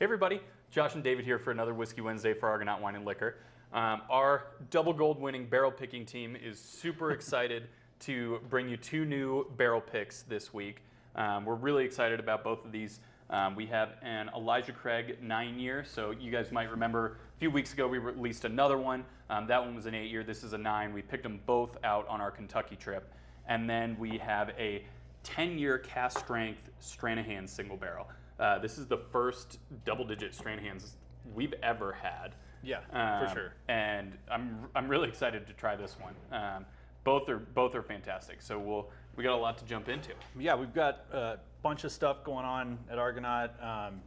Hey everybody, Josh and David here for another Whiskey Wednesday for Argonaut Wine and Liquor. Our double gold winning barrel picking team is super excited to bring you two new barrel picks this week. We're really excited about both of these. We have an Elijah Craig 9-year, so you guys might remember a few weeks ago we released another one. That one was an 8-year, this is a 9. We picked them both out on our Kentucky trip. And then we have a 10-year cast strength Stranahan single barrel. This is the first double-digit Stranahans we've ever had. Yeah, for sure. And I'm really excited to try this one. Both are fantastic. So we got a lot to jump into. Yeah, we've got a bunch of stuff going on at Argonaut.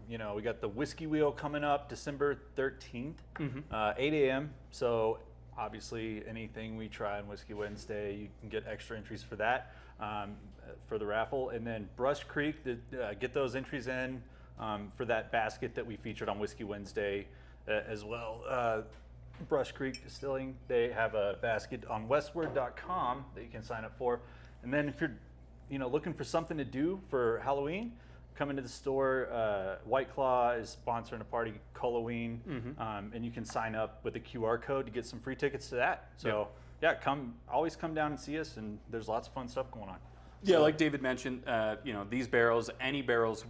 We got the Whiskey Wheel coming up December 13th, 8 a.m. So obviously anything we try on Whiskey Wednesday, you can get extra entries for that for the raffle. And then Brush Creek, get those entries in for that basket that we featured on Whiskey Wednesday as well. Brush Creek Distilling, they have a basket on westward.com that you can sign up for. And then if you're looking for something to do for Halloween, come into the store. White Claw is sponsoring a party, Halloween, and you can sign up with a QR code to get some free tickets to that. So always come down and see us, and there's lots of fun stuff going on. Yeah, like David mentioned, these barrels, any barrels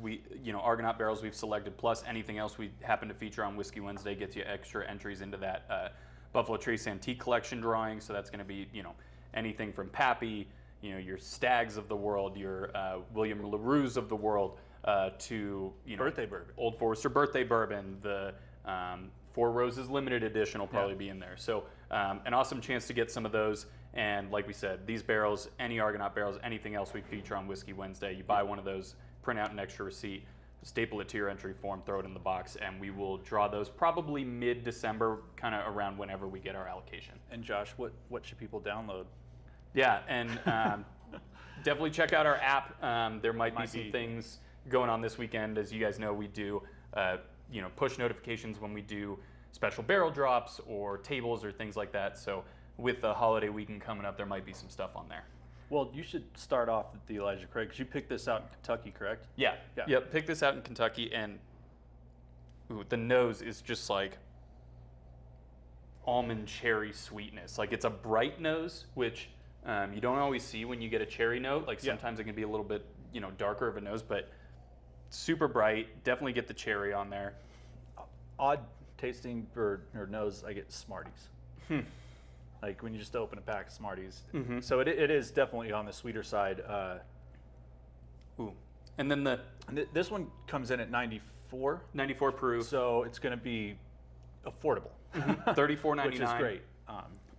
Argonaut barrels we've selected, plus anything else we happen to feature on Whiskey Wednesday gets you extra entries into that Buffalo Trace Antique Collection drawing. So that's going to be, anything from Pappy, your Stags of the world, your William LaRue's of the world, to birthday bourbon, Old Forester birthday bourbon, the Four Roses limited edition will probably be in there. So an awesome chance to get some of those. And like we said, these barrels, any Argonaut barrels, anything else we feature on Whiskey Wednesday, you buy one of those, print out an extra receipt, staple it to your entry form, throw it in the box, and we will draw those probably mid-December, kind of around whenever we get our allocation. And Josh, what should people download? Yeah, and definitely check out our app. There might be some things going on this weekend. As you guys know, we do push notifications when we do special barrel drops or tables or things like that. So with the holiday weekend coming up, there might be some stuff on there. Well, you should start off with the Elijah Craig, because you picked this out in Kentucky, correct? Yeah. Yep, picked this out in Kentucky, and the nose is just like almond cherry sweetness. Like, it's a bright nose, which you don't always see when you get a cherry note. Like, sometimes it can be a little bit, darker of a nose, but super bright. Definitely get the cherry on there. Odd tasting or nose, I get Smarties. Like when you just open a pack of Smarties. So it is definitely on the sweeter side. And then this one comes in at 94. 94 proof. So it's going to be affordable. $34.99. Which is great.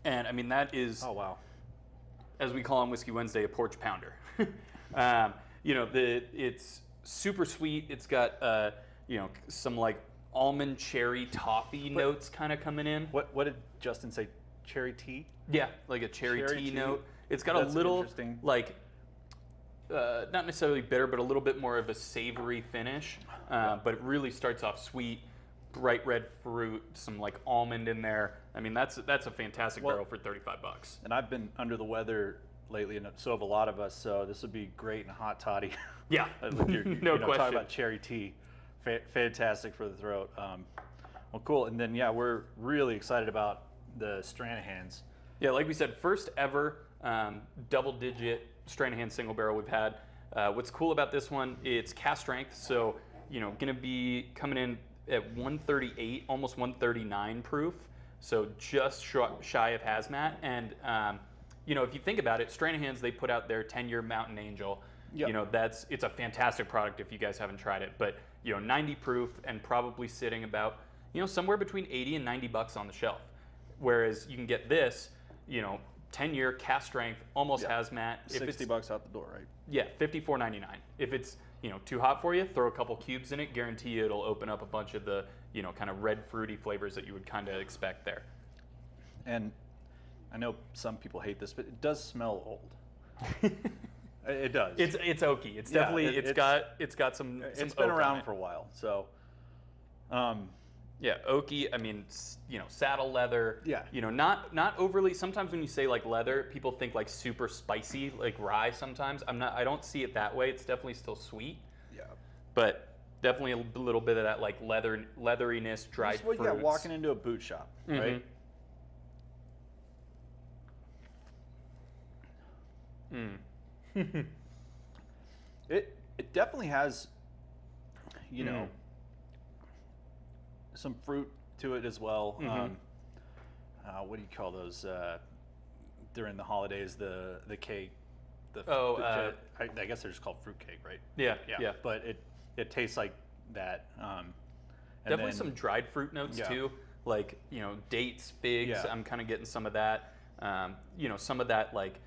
And I mean, that is, oh wow, as we call on Whiskey Wednesday, a porch pounder. It's super sweet. It's got some like almond cherry toffee notes kind of coming in. What did Justin say? Cherry tea? Yeah, like a cherry tea note. It's got a little like not necessarily bitter, but a little bit more of a savory finish. But it really starts off sweet, bright red fruit, some like almond in there. I mean, that's a fantastic barrel for $35. And I've been under the weather lately, and so have a lot of us. So this would be great in a hot toddy. Yeah, no question. Talk about cherry tea, fantastic for the throat. Well, cool. And then we're really excited about the Stranahans. Yeah, like we said, first ever double-digit Stranahan single barrel we've had. What's cool about this one? It's cast strength, so going to be coming in at 138, almost 139 proof. So just shy of hazmat. And if you think about it, Stranahans, they put out their 10-year Mountain Angel. Yep. It's a fantastic product if you guys haven't tried it. But 90 proof and probably sitting about somewhere between 80 and 90 bucks on the shelf. Whereas you can get this, 10-year cast strength, almost hazmat. If $60 out the door, right? Yeah, $54.99. If it's too hot for you, throw a couple cubes in it. Guarantee you it'll open up a bunch of the kind of red fruity flavors that you would kind of expect there. And I know some people hate this, but it does smell old. It does. It's oaky. It's definitely it's got some. It's been around for a while, so. Yeah, oaky. I mean, saddle leather. Yeah. Not overly. Sometimes when you say like leather, people think like super spicy, like rye. Sometimes I don't see it that way. It's definitely still sweet. Yeah. But Definitely a little bit of that like leatheriness, dried That's what you fruits. got walking into a boot shop, right? It definitely has, you know, some fruit to it as well. What do you call those during the holidays? The cake. I guess they're just called fruit cake, right? Yeah. But it tastes like that. And Definitely then- some dried fruit notes Yeah. too, like dates, figs. Yeah. I'm kind of getting some of that. Some of that like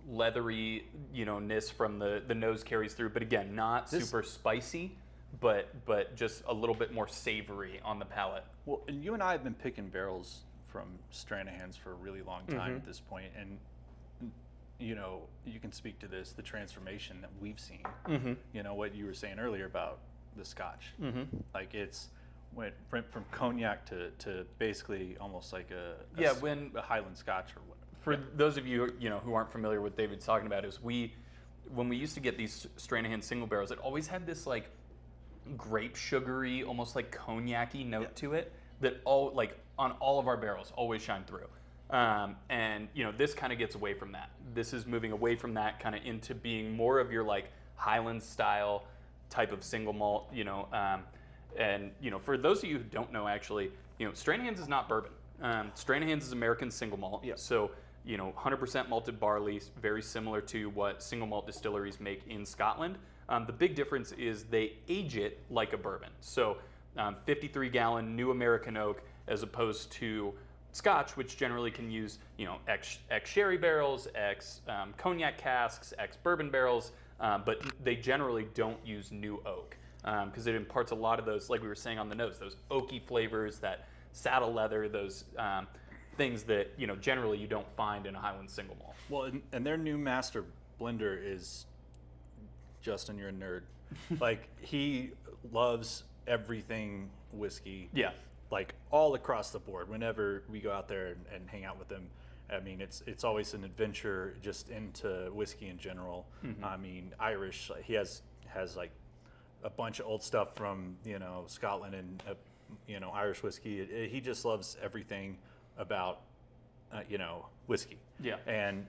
leathery ness from the nose carries through, but again, not super spicy, but just a little bit more savory on the palate. Well, and you and I have been picking barrels from Stranahan's for a really long time at this point, and you can speak to this, the transformation that we've seen. What you were saying earlier about the Scotch, like it's went from cognac to basically almost like a Highland Scotch or what. For those of you who aren't familiar with what David's talking about, is when we used to get these Stranahan single barrels, it always had this like grape sugary, almost like cognac-y note to it that on all of our barrels always shine through. And this kind of gets away from that. This is moving away from that kind of into being more of your like Highland style type of single malt. And for those of you who don't know, actually, Stranahan's is not bourbon. Stranahan's is American single malt. Yep. So 100% malted barley, very similar to what single malt distilleries make in Scotland. The big difference is they age it like a bourbon. So 53-gallon new American oak as opposed to Scotch, which generally can use ex sherry barrels, ex cognac casks, ex bourbon barrels, but they generally don't use new oak because it imparts a lot of those, like we were saying on the nose, those oaky flavors, that saddle leather, those things that generally you don't find in a Highland single malt. Well, and their new master blender is, Justin, you're a nerd. Like, he loves everything whiskey. Yeah. Like all across the board. Whenever we go out there and hang out with him, I mean, it's always an adventure just into whiskey in general. I mean, Irish. He has like a bunch of old stuff from Scotland and Irish whiskey. He just loves everything about whiskey. Yeah. And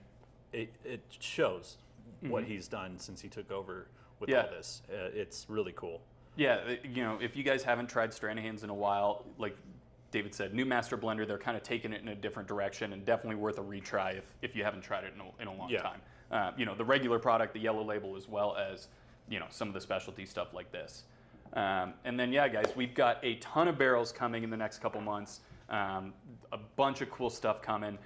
it shows what he's done since he took over with all this. It's really cool. Yeah, if you guys haven't tried Stranahan's in a while, like David said, new master blender, they're kind of taking it in a different direction, and definitely worth a retry if you haven't tried it in a long time. The regular product, the yellow label, as well as some of the specialty stuff like this. And then guys, we've got a ton of barrels coming in the next couple months. A bunch of cool stuff coming.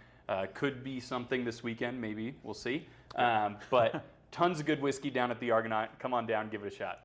Could be something this weekend, maybe. We'll see. But tons of good whiskey down at the Argonaut. Come on down, give it a shot.